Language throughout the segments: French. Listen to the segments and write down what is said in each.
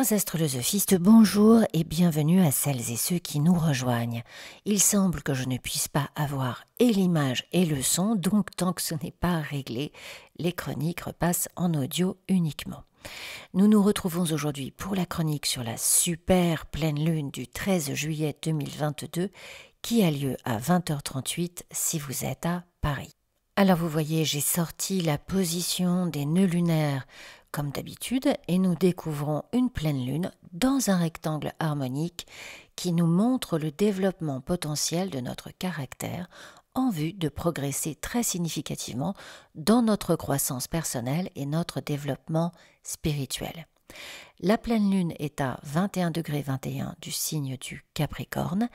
Chers astrolosophistes, bonjour et bienvenue à celles et ceux qui nous rejoignent. Il semble que je ne puisse pas avoir et l'image et le son, donc tant que ce n'est pas réglé, les chroniques repassent en audio uniquement. Nous nous retrouvons aujourd'hui pour la chronique sur la super pleine lune du 13 juillet 2022 qui a lieu à 20h38 si vous êtes à Paris. Alors vous voyez, j'ai sorti la position des nœuds lunaires comme d'habitude et nous découvrons une pleine lune dans un rectangle harmonique qui nous montre le développement potentiel de notre caractère en vue de progresser très significativement dans notre croissance personnelle et notre développement spirituel. La pleine lune est à 21,21 du signe du Capricorne.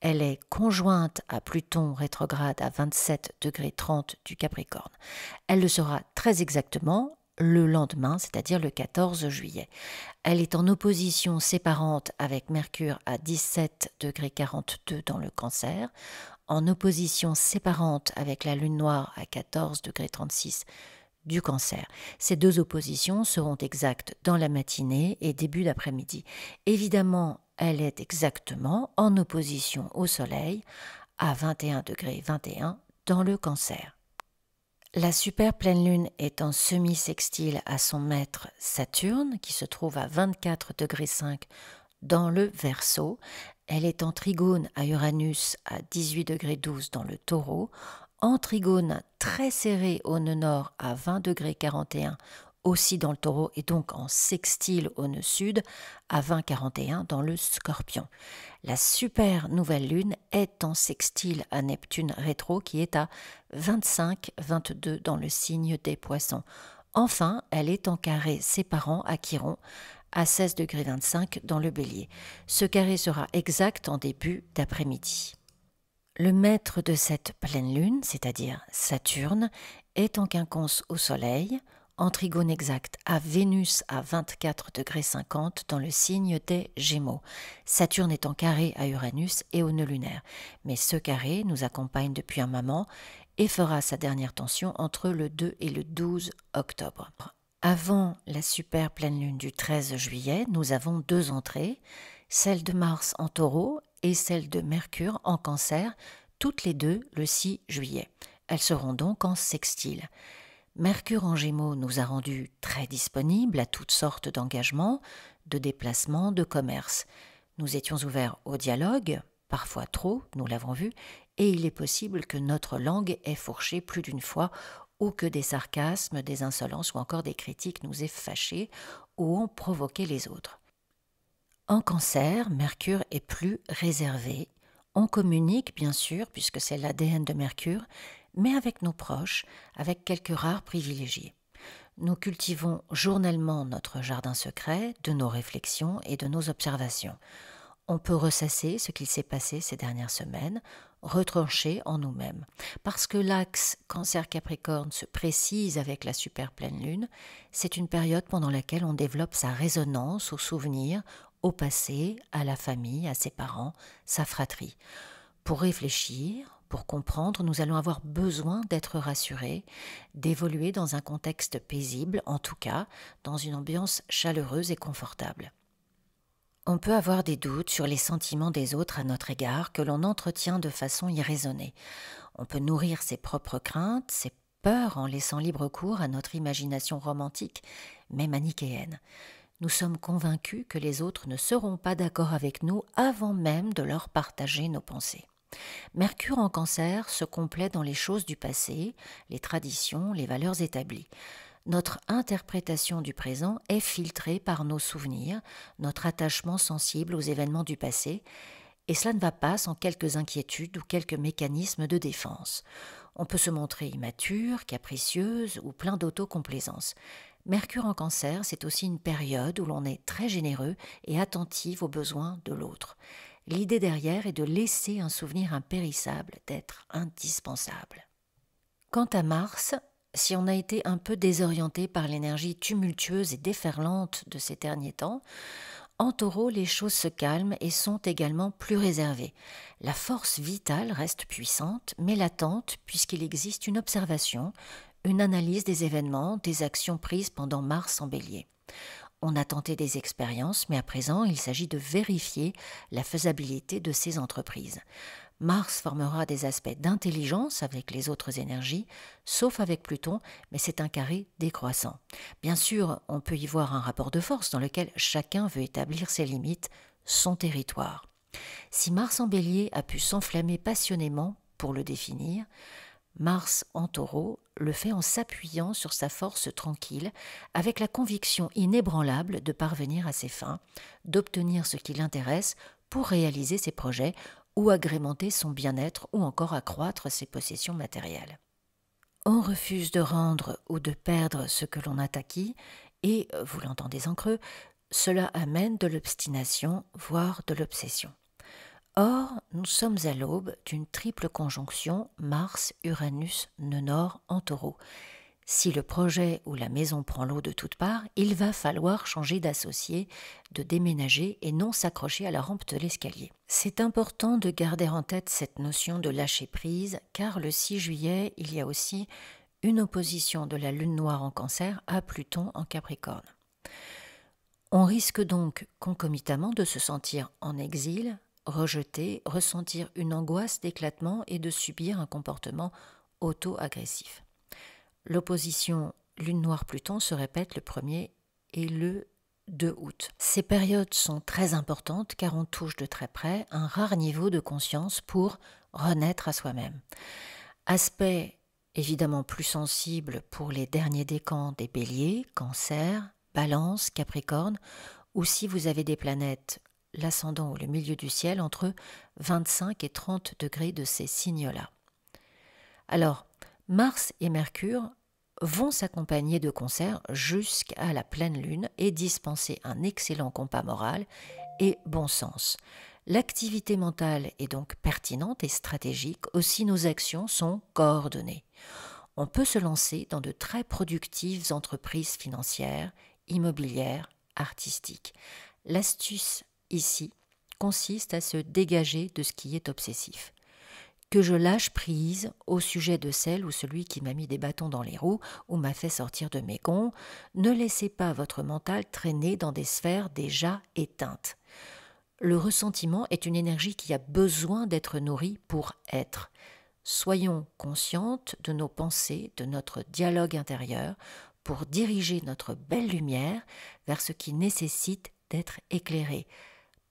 Elle est conjointe à Pluton rétrograde à 27,30 du Capricorne. Elle le sera très exactement le lendemain, c'est-à-dire le 14 juillet. Elle est en opposition séparante avec Mercure à 17,42 dans le Cancer, en opposition séparante avec la Lune noire à 14,36 du Cancer. Ces deux oppositions seront exactes dans la matinée et début d'après-midi. Évidemment, elle est exactement en opposition au Soleil à 21,21 dans le Cancer. La super pleine lune est en semi-sextile à son maître Saturne, qui se trouve à 24,5 dans le Verseau. Elle est en trigone à Uranus à 18,12 dans le Taureau, en trigone très serré au nœud nord à 20,41 aussi dans le Taureau et donc en sextile au nœud sud à 20,41 dans le Scorpion. La super nouvelle lune est en sextile à Neptune rétro qui est à 25,22 dans le signe des Poissons. Enfin, elle est en carré séparant à Chiron à 16,25 dans le Bélier. Ce carré sera exact en début d'après-midi. Le maître de cette pleine lune, c'est-à-dire Saturne, est en quinconce au Soleil, en trigone exact à Vénus à 24,50 dans le signe des Gémeaux. Saturne est en carré à Uranus et au nœud lunaire. Mais ce carré nous accompagne depuis un moment et fera sa dernière tension entre le 2 et le 12 octobre. Avant la super pleine lune du 13 juillet, nous avons deux entrées, celle de Mars en Taureau et celle de Mercure en Cancer, toutes les deux le 6 juillet. Elles seront donc en sextile. Mercure en Gémeaux nous a rendus très disponibles à toutes sortes d'engagements, de déplacements, de commerce. Nous étions ouverts au dialogue, parfois trop, nous l'avons vu, et il est possible que notre langue ait fourché plus d'une fois ou que des sarcasmes, des insolences ou encore des critiques nous aient fâchés ou ont provoqué les autres. En Cancer, Mercure est plus réservé. On communique, bien sûr, puisque c'est l'ADN de Mercure, mais avec nos proches, avec quelques rares privilégiés. Nous cultivons journellement notre jardin secret de nos réflexions et de nos observations. On peut ressasser ce qu'il s'est passé ces dernières semaines, retrancher en nous-mêmes. Parce que l'axe Cancer-Capricorne se précise avec la super pleine lune, c'est une période pendant laquelle on développe sa résonance aux souvenirs, au passé, à la famille, à ses parents, sa fratrie. Pour réfléchir, pour comprendre, nous allons avoir besoin d'être rassurés, d'évoluer dans un contexte paisible, en tout cas, dans une ambiance chaleureuse et confortable. On peut avoir des doutes sur les sentiments des autres à notre égard que l'on entretient de façon irraisonnée. On peut nourrir ses propres craintes, ses peurs en laissant libre cours à notre imagination romantique, mais manichéenne. Nous sommes convaincus que les autres ne seront pas d'accord avec nous avant même de leur partager nos pensées. Mercure en Cancer se complaît dans les choses du passé, les traditions, les valeurs établies. Notre interprétation du présent est filtrée par nos souvenirs, notre attachement sensible aux événements du passé, et cela ne va pas sans quelques inquiétudes ou quelques mécanismes de défense. On peut se montrer immature, capricieuse ou plein d'autocomplaisance. Mercure en Cancer, c'est aussi une période où l'on est très généreux et attentif aux besoins de l'autre. L'idée derrière est de laisser un souvenir impérissable, d'être indispensable. Quant à Mars, si on a été un peu désorienté par l'énergie tumultueuse et déferlante de ces derniers temps, en Taureau, les choses se calment et sont également plus réservées. La force vitale reste puissante, mais latente puisqu'il existe une observation, une analyse des événements, des actions prises pendant Mars en Bélier. On a tenté des expériences, mais à présent, il s'agit de vérifier la faisabilité de ces entreprises. Mars formera des aspects d'intelligence avec les autres énergies, sauf avec Pluton, mais c'est un carré décroissant. Bien sûr, on peut y voir un rapport de force dans lequel chacun veut établir ses limites, son territoire. Si Mars en Bélier a pu s'enflammer passionnément pour le définir, Mars en Taureau le fait en s'appuyant sur sa force tranquille, avec la conviction inébranlable de parvenir à ses fins, d'obtenir ce qui l'intéresse pour réaliser ses projets ou agrémenter son bien-être ou encore accroître ses possessions matérielles. On refuse de rendre ou de perdre ce que l'on a acquis et, vous l'entendez en creux, cela amène de l'obstination, voire de l'obsession. Or, nous sommes à l'aube d'une triple conjonction Mars-Uranus-Nœud Nord en Taureau. Si le projet ou la maison prend l'eau de toutes parts, il va falloir changer d'associé, de déménager et non s'accrocher à la rampe de l'escalier. C'est important de garder en tête cette notion de lâcher prise, car le 6 juillet, il y a aussi une opposition de la Lune noire en Cancer à Pluton en Capricorne. On risque donc concomitamment de se sentir en exil, rejeter, ressentir une angoisse d'éclatement et de subir un comportement auto-agressif. L'opposition Lune Noire-Pluton se répète le 1er et le 2 août. Ces périodes sont très importantes car on touche de très près un rare niveau de conscience pour renaître à soi-même. Aspect évidemment plus sensible pour les derniers décans des Béliers, Cancer, Balance, Capricorne, ou si vous avez des planètes l'ascendant ou le milieu du ciel entre 25 et 30 degrés de ces signes-là. Alors, Mars et Mercure vont s'accompagner de concerts jusqu'à la pleine lune et dispenser un excellent compas moral et bon sens. L'activité mentale est donc pertinente et stratégique, aussi nos actions sont coordonnées. On peut se lancer dans de très productives entreprises financières, immobilières, artistiques. L'astuce ici consiste à se dégager de ce qui est obsessif. Que je lâche prise au sujet de celle ou celui qui m'a mis des bâtons dans les roues ou m'a fait sortir de mes gonds, ne laissez pas votre mental traîner dans des sphères déjà éteintes. Le ressentiment est une énergie qui a besoin d'être nourrie pour être. Soyons conscientes de nos pensées, de notre dialogue intérieur, pour diriger notre belle lumière vers ce qui nécessite d'être éclairé,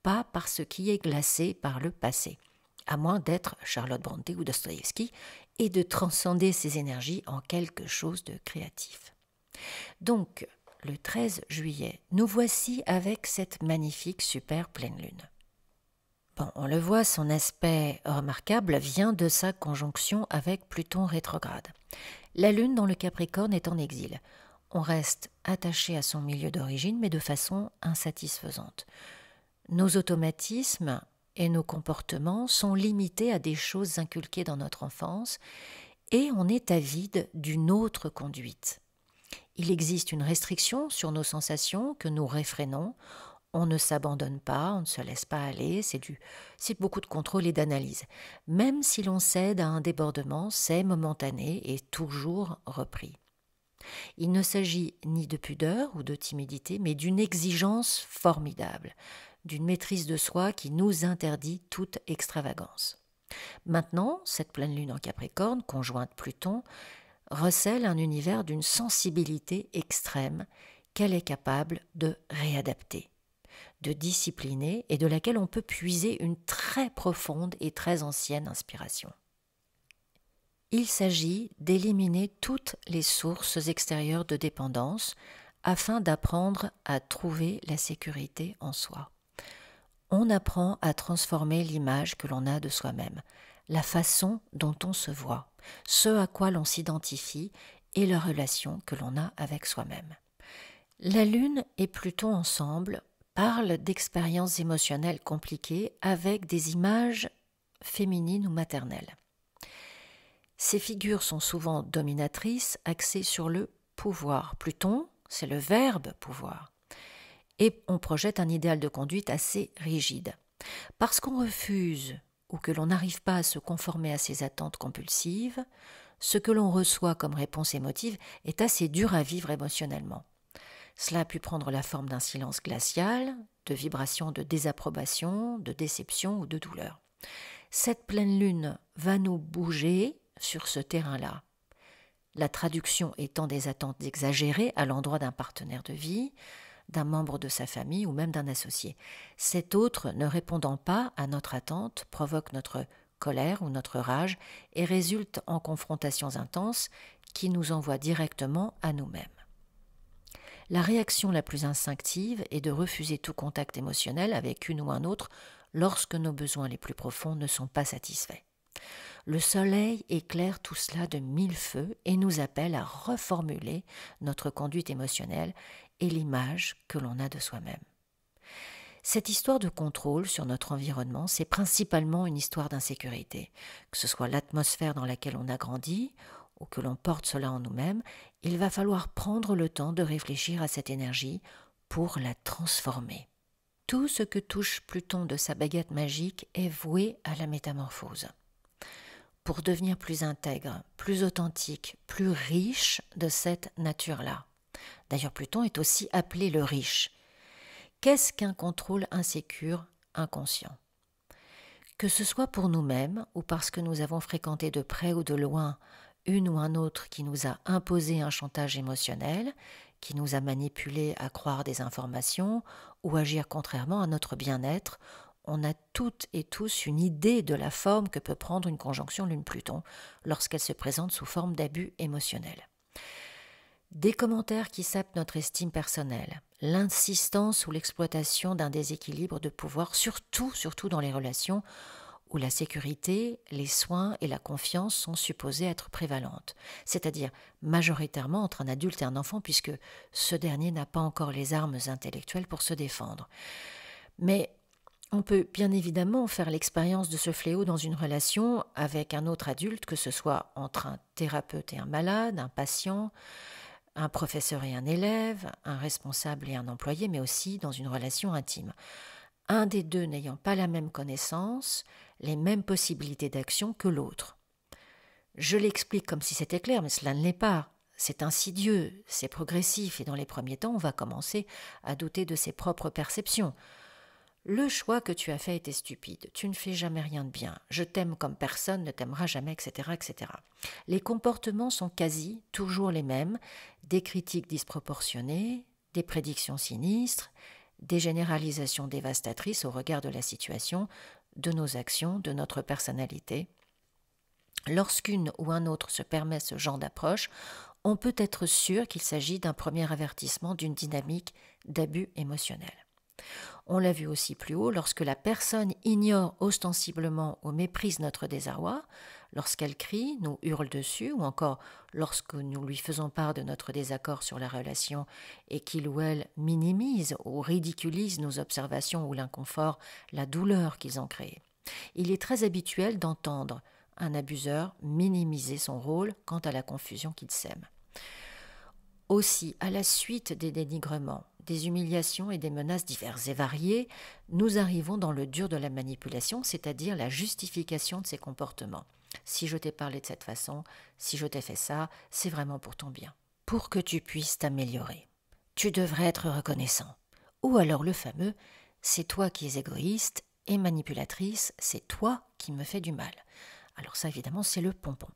pas par ce qui est glacé par le passé, à moins d'être Charlotte Brontë ou Dostoïevski et de transcender ces énergies en quelque chose de créatif. Donc, le 13 juillet, nous voici avec cette magnifique super pleine lune. Bon, on le voit, son aspect remarquable vient de sa conjonction avec Pluton rétrograde. La lune dans le Capricorne est en exil. On reste attaché à son milieu d'origine, mais de façon insatisfaisante. Nos automatismes et nos comportements sont limités à des choses inculquées dans notre enfance et on est avide d'une autre conduite. Il existe une restriction sur nos sensations que nous réfrénons. On ne s'abandonne pas, on ne se laisse pas aller, c'est beaucoup de contrôle et d'analyse. Même si l'on cède à un débordement, c'est momentané et toujours repris. Il ne s'agit ni de pudeur ou de timidité, mais d'une exigence formidable, d'une maîtrise de soi qui nous interdit toute extravagance. Maintenant, cette pleine lune en Capricorne, conjointe Pluton, recèle un univers d'une sensibilité extrême qu'elle est capable de réadapter, de discipliner et de laquelle on peut puiser une très profonde et très ancienne inspiration. Il s'agit d'éliminer toutes les sources extérieures de dépendance afin d'apprendre à trouver la sécurité en soi. On apprend à transformer l'image que l'on a de soi-même, la façon dont on se voit, ce à quoi l'on s'identifie et la relation que l'on a avec soi-même. La Lune et Pluton ensemble parlent d'expériences émotionnelles compliquées avec des images féminines ou maternelles. Ces figures sont souvent dominatrices, axées sur le pouvoir. Pluton, c'est le verbe pouvoir. Et on projette un idéal de conduite assez rigide. Parce qu'on refuse ou que l'on n'arrive pas à se conformer à ses attentes compulsives, ce que l'on reçoit comme réponse émotive est assez dur à vivre émotionnellement. Cela a pu prendre la forme d'un silence glacial, de vibrations de désapprobation, de déception ou de douleur. Cette pleine lune va nous bouger sur ce terrain-là. La traduction étant des attentes exagérées à l'endroit d'un partenaire de vie, d'un membre de sa famille ou même d'un associé. Cet autre, ne répondant pas à notre attente, provoque notre colère ou notre rage et résulte en confrontations intenses qui nous envoient directement à nous-mêmes. La réaction la plus instinctive est de refuser tout contact émotionnel avec une ou un autre lorsque nos besoins les plus profonds ne sont pas satisfaits. Le soleil éclaire tout cela de mille feux et nous appelle à reformuler notre conduite émotionnelle et l'image que l'on a de soi-même. Cette histoire de contrôle sur notre environnement, c'est principalement une histoire d'insécurité. Que ce soit l'atmosphère dans laquelle on a grandi ou que l'on porte cela en nous-mêmes, il va falloir prendre le temps de réfléchir à cette énergie pour la transformer. Tout ce que touche Pluton de sa baguette magique est voué à la métamorphose. Pour devenir plus intègre, plus authentique, plus riche de cette nature-là. D'ailleurs, Pluton est aussi appelé le riche. Qu'est-ce qu'un contrôle insécure, inconscient ? Que ce soit pour nous-mêmes ou parce que nous avons fréquenté de près ou de loin une ou un autre qui nous a imposé un chantage émotionnel, qui nous a manipulés à croire des informations ou agir contrairement à notre bien-être, on a toutes et tous une idée de la forme que peut prendre une conjonction Lune-Pluton lorsqu'elle se présente sous forme d'abus émotionnel. Des commentaires qui sapent notre estime personnelle, l'insistance ou l'exploitation d'un déséquilibre de pouvoir, surtout dans les relations où la sécurité, les soins et la confiance sont supposés être prévalentes, c'est-à-dire majoritairement entre un adulte et un enfant puisque ce dernier n'a pas encore les armes intellectuelles pour se défendre. Mais on peut bien évidemment faire l'expérience de ce fléau dans une relation avec un autre adulte, que ce soit entre un thérapeute et un malade, un patient, un professeur et un élève, un responsable et un employé, mais aussi dans une relation intime. Un des deux n'ayant pas la même connaissance, les mêmes possibilités d'action que l'autre. Je l'explique comme si c'était clair, mais cela ne l'est pas. C'est insidieux, c'est progressif, et dans les premiers temps, on va commencer à douter de ses propres perceptions. Le choix que tu as fait était stupide, tu ne fais jamais rien de bien, je t'aime comme personne ne t'aimera jamais, etc., etc. Les comportements sont quasi toujours les mêmes, des critiques disproportionnées, des prédictions sinistres, des généralisations dévastatrices au regard de la situation, de nos actions, de notre personnalité. Lorsqu'une ou un autre se permet ce genre d'approche, on peut être sûr qu'il s'agit d'un premier avertissement d'une dynamique d'abus émotionnel. On l'a vu aussi plus haut, lorsque la personne ignore ostensiblement ou méprise notre désarroi, lorsqu'elle crie, nous hurle dessus, ou encore lorsque nous lui faisons part de notre désaccord sur la relation et qu'il ou elle minimise ou ridiculise nos observations ou l'inconfort, la douleur qu'ils ont créée. Il est très habituel d'entendre un abuseur minimiser son rôle quant à la confusion qu'il sème. Aussi, à la suite des dénigrements, des humiliations et des menaces diverses et variées, nous arrivons dans le dur de la manipulation, c'est-à-dire la justification de ces comportements. Si je t'ai parlé de cette façon, si je t'ai fait ça, c'est vraiment pour ton bien. Pour que tu puisses t'améliorer, tu devrais être reconnaissant. Ou alors le fameux « c'est toi qui es égoïste et manipulatrice, c'est toi qui me fais du mal ». Alors ça, évidemment, c'est le pompon.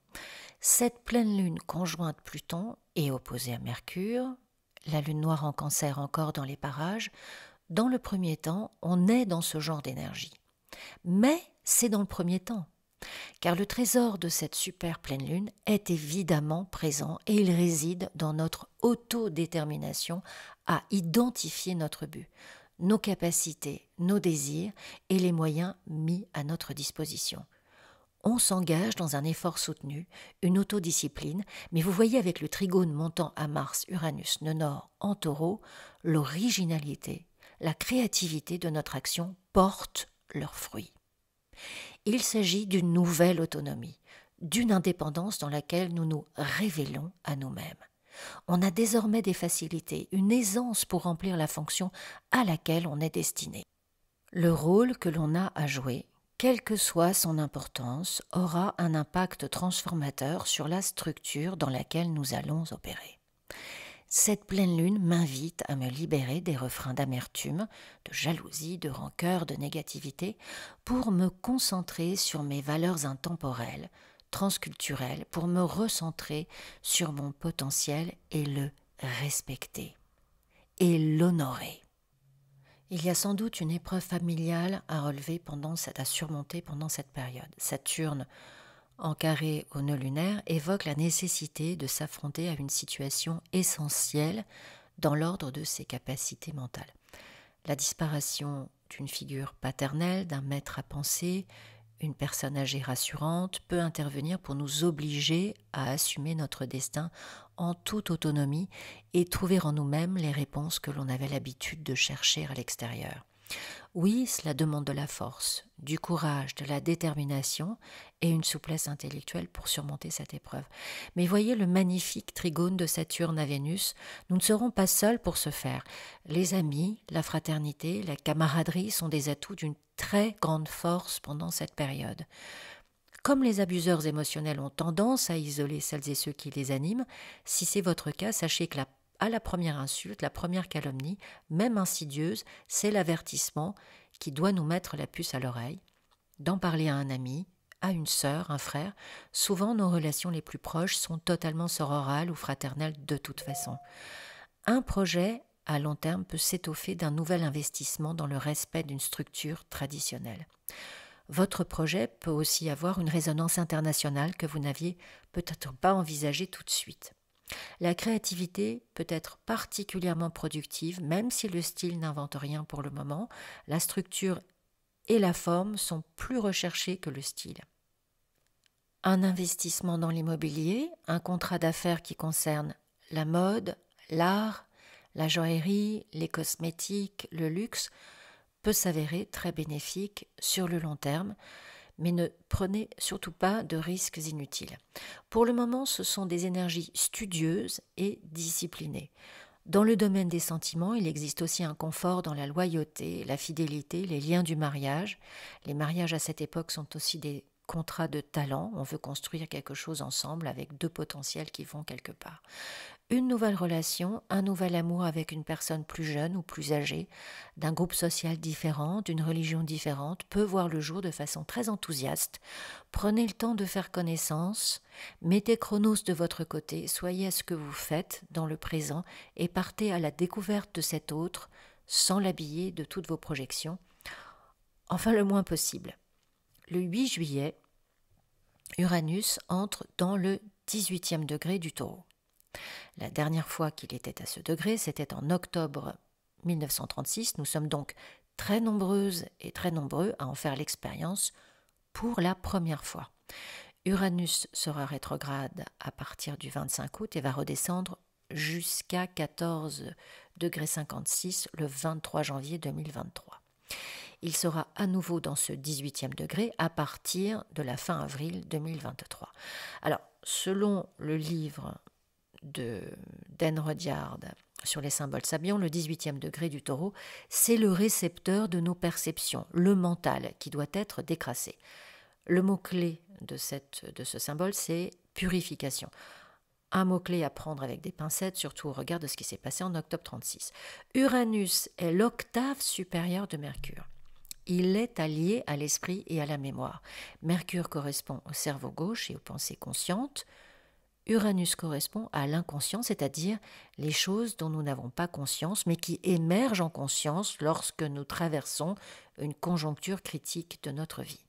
Cette pleine lune conjointe Pluton est opposée à Mercure, la lune noire en Cancer encore dans les parages. Dans le premier temps, on est dans ce genre d'énergie. Mais c'est dans le premier temps, car le trésor de cette super pleine lune est évidemment présent et il réside dans notre autodétermination à identifier notre but, nos capacités, nos désirs et les moyens mis à notre disposition. On s'engage dans un effort soutenu, une autodiscipline, mais vous voyez avec le trigone montant à Mars, Uranus, nœud nord en Taureau, l'originalité, la créativité de notre action portent leurs fruits. Il s'agit d'une nouvelle autonomie, d'une indépendance dans laquelle nous nous révélons à nous-mêmes. On a désormais des facilités, une aisance pour remplir la fonction à laquelle on est destiné. Le rôle que l'on a à jouer, quelle que soit son importance, aura un impact transformateur sur la structure dans laquelle nous allons opérer. Cette pleine lune m'invite à me libérer des refrains d'amertume, de jalousie, de rancœur, de négativité, pour me concentrer sur mes valeurs intemporelles, transculturelles, pour me recentrer sur mon potentiel et le respecter et l'honorer. Il y a sans doute une épreuve familiale à relever à surmonter pendant cette période. Saturne, en carré au nœud lunaire, évoque la nécessité de s'affronter à une situation essentielle dans l'ordre de ses capacités mentales. La disparition d'une figure paternelle, d'un maître à penser, une personne âgée rassurante peut intervenir pour nous obliger à assumer notre destin en toute autonomie et trouver en nous-mêmes les réponses que l'on avait l'habitude de chercher à l'extérieur. Oui, cela demande de la force, du courage, de la détermination et une souplesse intellectuelle pour surmonter cette épreuve. Mais voyez le magnifique trigone de Saturne à Vénus, nous ne serons pas seuls pour ce faire. Les amis, la fraternité, la camaraderie sont des atouts d'une très grande force pendant cette période. Comme les abuseurs émotionnels ont tendance à isoler celles et ceux qui les animent, si c'est votre cas, sachez que à la première insulte, la première calomnie, même insidieuse, c'est l'avertissement qui doit nous mettre la puce à l'oreille, d'en parler à un ami, à une sœur, un frère. Souvent, nos relations les plus proches sont totalement sororales ou fraternelles de toute façon. Un projet à long terme peut s'étoffer d'un nouvel investissement dans le respect d'une structure traditionnelle. Votre projet peut aussi avoir une résonance internationale que vous n'aviez peut-être pas envisagée tout de suite. La créativité peut être particulièrement productive, même si le style n'invente rien pour le moment. La structure et la forme sont plus recherchées que le style. Un investissement dans l'immobilier, un contrat d'affaires qui concerne la mode, l'art, la joaillerie, les cosmétiques, le luxe, peut s'avérer très bénéfique sur le long terme, mais ne prenez surtout pas de risques inutiles. Pour le moment, ce sont des énergies studieuses et disciplinées. Dans le domaine des sentiments, il existe aussi un confort dans la loyauté, la fidélité, les liens du mariage. Les mariages à cette époque sont aussi des contrats de talent. On veut construire quelque chose ensemble avec deux potentiels qui vont quelque part. Une nouvelle relation, un nouvel amour avec une personne plus jeune ou plus âgée, d'un groupe social différent, d'une religion différente, peut voir le jour de façon très enthousiaste. Prenez le temps de faire connaissance, mettez Chronos de votre côté, soyez à ce que vous faites dans le présent et partez à la découverte de cet autre sans l'habiller de toutes vos projections, enfin le moins possible. Le 8 juillet, Uranus entre dans le 18e degré du Taureau. La dernière fois qu'il était à ce degré, c'était en octobre 1936. Nous sommes donc très nombreuses et très nombreux à en faire l'expérience pour la première fois. Uranus sera rétrograde à partir du 25 août et va redescendre jusqu'à 14,56 degrés le 23 janvier 2023. Il sera à nouveau dans ce 18e degré à partir de la fin avril 2023. Alors, selon le livre d'Anne Rudyard sur les symboles sabiens, le 18e degré du Taureau, c'est le récepteur de nos perceptions, le mental, qui doit être décrassé. Le mot-clé de ce symbole, c'est purification. Un mot-clé à prendre avec des pincettes, surtout au regard de ce qui s'est passé en octobre 36. Uranus est l'octave supérieure de Mercure. Il est allié à l'esprit et à la mémoire. Mercure correspond au cerveau gauche et aux pensées conscientes. Uranus correspond à l'inconscient, c'est-à-dire les choses dont nous n'avons pas conscience, mais qui émergent en conscience lorsque nous traversons une conjoncture critique de notre vie.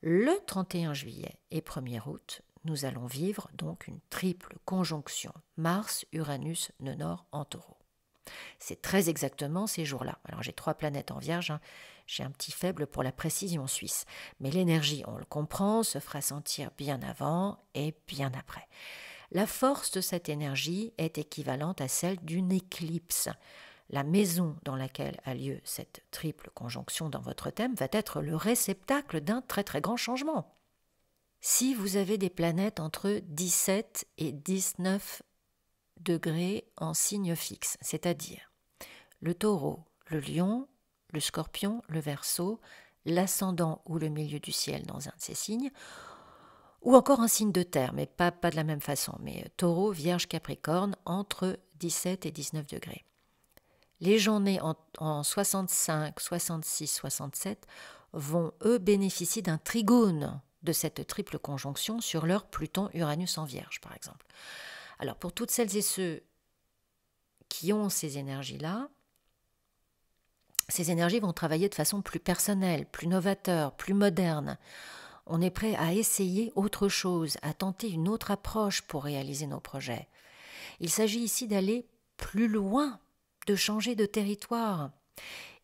Le 31 juillet et 1er août, nous allons vivre donc une triple conjonction Mars-Uranus nœud nord en Taureau. C'est très exactement ces jours-là. Alors j'ai 3 planètes en Vierge, j'ai un petit faible pour la précision suisse. Mais l'énergie, on le comprend, se fera sentir bien avant et bien après. La force de cette énergie est équivalente à celle d'une éclipse. La maison dans laquelle a lieu cette triple conjonction dans votre thème va être le réceptacle d'un très très grand changement. Si vous avez des planètes entre 17 et 19 degrés en signe fixe, c'est-à-dire le Taureau, le Lion, le Scorpion, le Verseau, l'ascendant ou le milieu du ciel dans un de ces signes, Ou encore un signe de terre, mais pas de la même façon. Mais Taureau, Vierge, Capricorne, entre 17 et 19 degrés. Les gens nés en 65, 66, 67 vont, eux, bénéficier d'un trigone de cette triple conjonction sur leur Pluton-Uranus en Vierge, par exemple. Alors, pour toutes celles et ceux qui ont ces énergies-là, ces énergies vont travailler de façon plus personnelle, plus novateur, plus moderne. On est prêt à essayer autre chose, à tenter une autre approche pour réaliser nos projets. Il s'agit ici d'aller plus loin, de changer de territoire.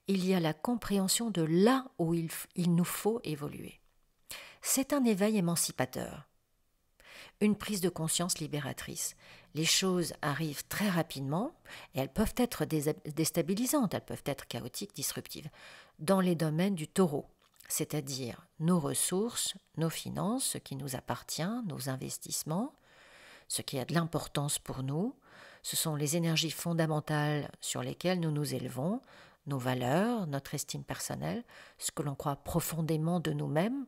Il y a la compréhension de là où il nous faut évoluer. C'est un éveil émancipateur, une prise de conscience libératrice. Les choses arrivent très rapidement et elles peuvent être déstabilisantes, elles peuvent être chaotiques, disruptives, dans les domaines du taureau, c'est-à-dire nos ressources, nos finances, ce qui nous appartient, nos investissements, ce qui a de l'importance pour nous. Ce sont les énergies fondamentales sur lesquelles nous nous élevons, nos valeurs, notre estime personnelle, ce que l'on croit profondément de nous-mêmes,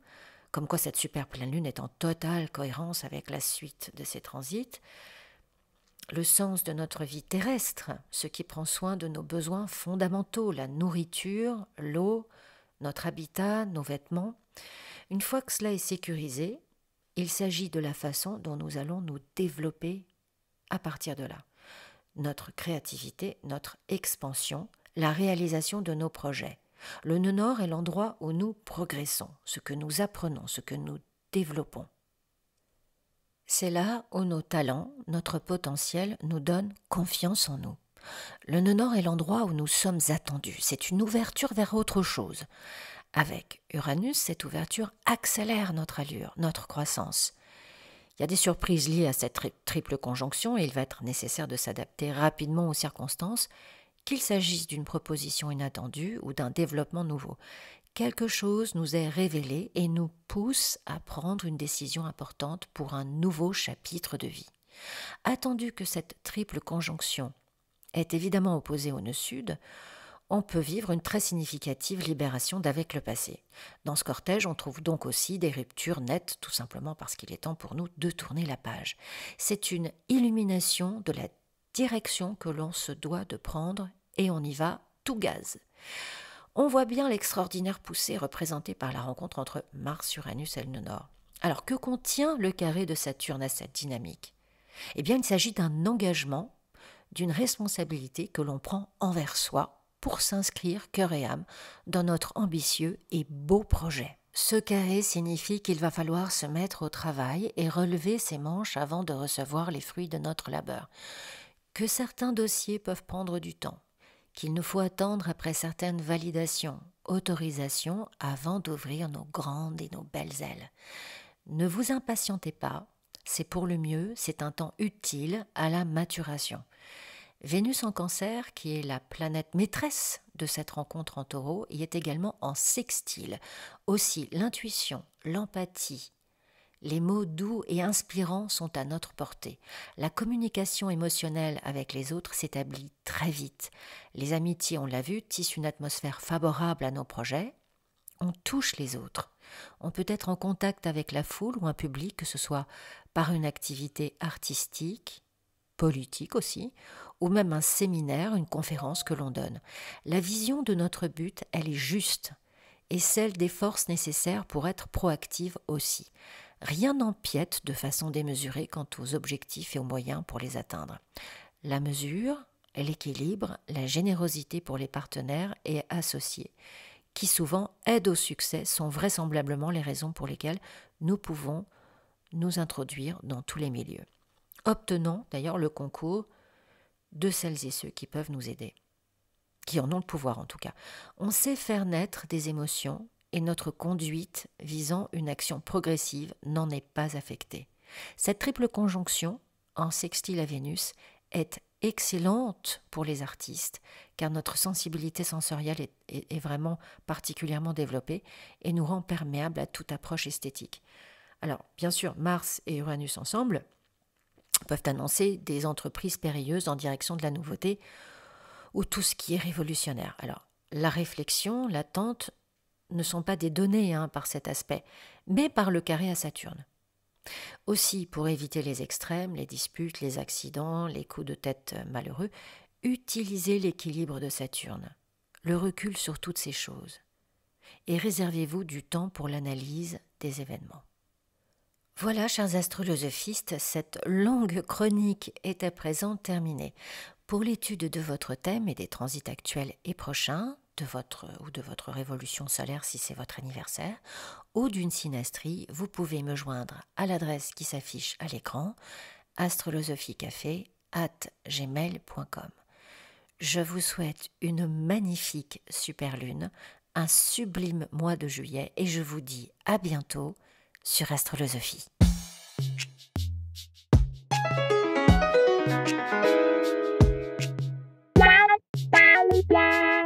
comme quoi cette super pleine lune est en totale cohérence avec la suite de ces transits, le sens de notre vie terrestre, ce qui prend soin de nos besoins fondamentaux, la nourriture, l'eau, notre habitat, nos vêtements. Une fois que cela est sécurisé, il s'agit de la façon dont nous allons nous développer à partir de là. Notre créativité, notre expansion, la réalisation de nos projets. Le nœud nord est l'endroit où nous progressons, ce que nous apprenons, ce que nous développons. C'est là où nos talents, notre potentiel nous donnent confiance en nous. Le nœud nord est l'endroit où nous sommes attendus. C'est une ouverture vers autre chose. Avec Uranus, cette ouverture accélère notre allure, notre croissance. Il y a des surprises liées à cette triple conjonction et il va être nécessaire de s'adapter rapidement aux circonstances, qu'il s'agisse d'une proposition inattendue ou d'un développement nouveau. Quelque chose nous est révélé et nous pousse à prendre une décision importante pour un nouveau chapitre de vie. Attendu que cette triple conjonction est évidemment opposée au nœud sud, on peut vivre une très significative libération d'avec le passé. Dans ce cortège, on trouve donc aussi des ruptures nettes, tout simplement parce qu'il est temps pour nous de tourner la page. C'est une illumination de la direction que l'on se doit de prendre et on y va tout gaz. On voit bien l'extraordinaire poussée représentée par la rencontre entre Mars, Uranus et le nœud nord. Alors, que contient le carré de Saturne à cette dynamique ? Eh bien, il s'agit d'un engagement, d'une responsabilité que l'on prend envers soi pour s'inscrire cœur et âme dans notre ambitieux et beau projet. Ce carré signifie qu'il va falloir se mettre au travail et relever ses manches avant de recevoir les fruits de notre labeur. Que certains dossiers peuvent prendre du temps, qu'il nous faut attendre après certaines validations, autorisations avant d'ouvrir nos grandes et nos belles ailes. Ne vous impatientez pas, c'est pour le mieux, c'est un temps utile à la maturation. Vénus en Cancer, qui est la planète maîtresse de cette rencontre en Taureau, y est également en sextile. Aussi, l'intuition, l'empathie, les mots doux et inspirants sont à notre portée. La communication émotionnelle avec les autres s'établit très vite. Les amitiés, on l'a vu, tissent une atmosphère favorable à nos projets. On touche les autres. On peut être en contact avec la foule ou un public, que ce soit par une activité artistique, politique aussi, ou même un séminaire, une conférence que l'on donne. La vision de notre but, elle est juste, et celle des forces nécessaires pour être proactive aussi. Rien n'empiète de façon démesurée quant aux objectifs et aux moyens pour les atteindre. La mesure, l'équilibre, la générosité pour les partenaires et associés, qui souvent aident au succès, sont vraisemblablement les raisons pour lesquelles nous pouvons nous introduire dans tous les milieux. Obtenons d'ailleurs le concours de celles et ceux qui peuvent nous aider, qui en ont le pouvoir en tout cas. On sait faire naître des émotions et notre conduite visant une action progressive n'en est pas affectée. Cette triple conjonction, en sextile à Vénus, est excellente pour les artistes, car notre sensibilité sensorielle est vraiment particulièrement développée et nous rend perméables à toute approche esthétique. Alors, bien sûr, Mars et Uranus ensemble peuvent annoncer des entreprises périlleuses en direction de la nouveauté ou tout ce qui est révolutionnaire. Alors, la réflexion, l'attente ne sont pas des données par cet aspect, mais par le carré à Saturne. Aussi, pour éviter les extrêmes, les disputes, les accidents, les coups de tête malheureux, utilisez l'équilibre de Saturne, le recul sur toutes ces choses, et réservez-vous du temps pour l'analyse des événements. Voilà, chers astrolosophistes, cette longue chronique est à présent terminée. Pour l'étude de votre thème et des transits actuels et prochains, de votre révolution solaire si c'est votre anniversaire, ou d'une synastrie, vous pouvez me joindre à l'adresse qui s'affiche à l'écran, astrolosophicafé@gmail.com. Je vous souhaite une magnifique superlune, un sublime mois de juillet et je vous dis à bientôt sur Astrolosophie. Bye.